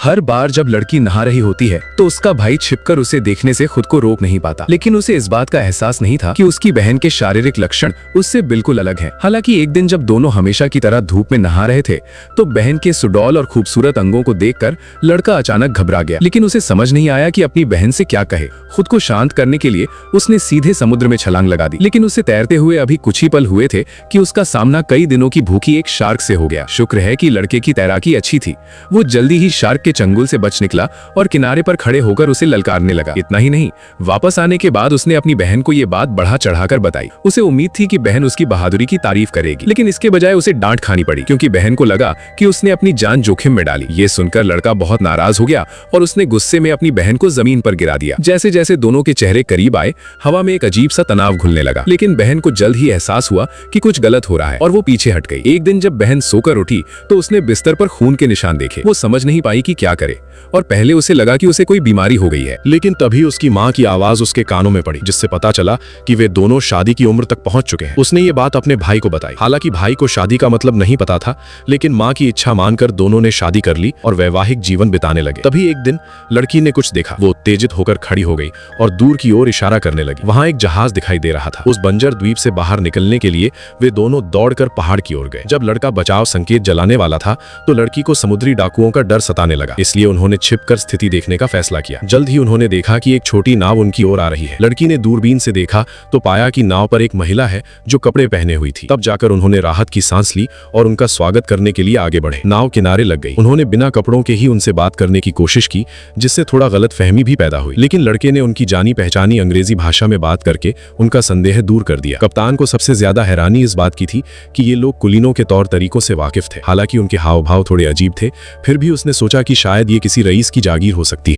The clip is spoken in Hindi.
हर बार जब लड़की नहा रही होती है तो उसका भाई छिपकर उसे देखने से खुद को रोक नहीं पाता, लेकिन उसे इस बात का एहसास नहीं था कि उसकी बहन के शारीरिक लक्षण उससे बिल्कुल अलग हैं। हालांकि एक दिन जब दोनों हमेशा की तरह धूप में नहा रहे थे तो बहन के सुडौल और खूबसूरत अंगों को देखकर लड़का अचानक घबरा गया, लेकिन उसे समझ नहीं आया कि अपनी बहन से क्या कहे। खुद को शांत करने के लिए उसने सीधे समुद्र में छलांग लगा दी, लेकिन उसे तैरते हुए अभी कुछ ही पल हुए थे कि उसका सामना कई दिनों की भूखी एक शार्क से हो गया। शुक्र है कि लड़के की तैराकी अच्छी थी, वो जल्दी ही शार्क के चंगुल से बच निकला और किनारे पर खड़े होकर उसे ललकारने लगा। इतना ही नहीं, वापस आने के बाद उसने अपनी बहन को ये बात बढ़ा चढ़ाकर बताई। उसे उम्मीद थी कि बहन उसकी बहादुरी की तारीफ करेगी, लेकिन इसके बजाय उसे डांट खानी पड़ी क्योंकि बहन को लगा कि उसने अपनी जान जोखिम में डाली। ये सुनकर लड़का बहुत नाराज हो गया और उसने गुस्से में अपनी बहन को जमीन पर गिरा दिया। जैसे जैसे दोनों के चेहरे करीब आए, हवा में एक अजीब सा तनाव घुलने लगा, लेकिन बहन को जल्द ही एहसास हुआ कि कुछ गलत हो रहा है और वो पीछे हट गई। एक दिन जब बहन सोकर उठी तो उसने बिस्तर पर खून के निशान देखे। वो समझ नहीं पाई कि क्या करे और पहले उसे लगा कि उसे कोई बीमारी हो गई है, लेकिन तभी उसकी माँ की आवाज उसके कानों में पड़ी, जिससे पता चला कि वे दोनों शादी की उम्र तक पहुंच चुके हैं। उसने ये बात अपने भाई को बताई। हालांकि भाई को शादी का मतलब नहीं पता था, लेकिन माँ की इच्छा मानकर दोनों ने शादी कर ली और वैवाहिक जीवन बिताने लगे। तभी एक दिन लड़की ने कुछ देखा। वो उत्तेजित होकर खड़ी हो गई और दूर की ओर इशारा करने लगी। वहां एक जहाज दिखाई दे रहा था। उस बंजर द्वीप से बाहर निकलने के लिए वे दोनों दौड़कर पहाड़ की ओर गए। जब लड़का बचाव संकेत जलाने वाला था तो लड़की को समुद्री डाकुओं का डर सताने लगा, इसलिए उन्होंने छिपकर स्थिति देखने का फैसला किया। जल्द ही उन्होंने देखा कि एक छोटी नाव उनकी ओर आ रही है। लड़की ने दूरबीन से देखा तो पाया कि नाव पर एक महिला है जो कपड़े पहने हुई थी। तब जाकर उन्होंने राहत की सांस ली और उनका स्वागत करने के लिए आगे बढ़े। नाव किनारे लग गई। उन्होंने बिना कपड़ों के ही उनसे बात करने की कोशिश की, जिससे थोड़ा गलतफहमी भी पैदा हुई, लेकिन लड़के ने उनकी जानी पहचानी अंग्रेजी भाषा में बात करके उनका संदेह दूर कर दिया। कप्तान को सबसे ज्यादा हैरानी इस बात की थी कि ये लोग कुलीनों के तौर तरीकों से वाकिफ थे। हालांकि उनके हाव भाव थोड़े अजीब थे, फिर भी उसने सोचा कि शायद ये किसी रईस की जागीर हो सकती है।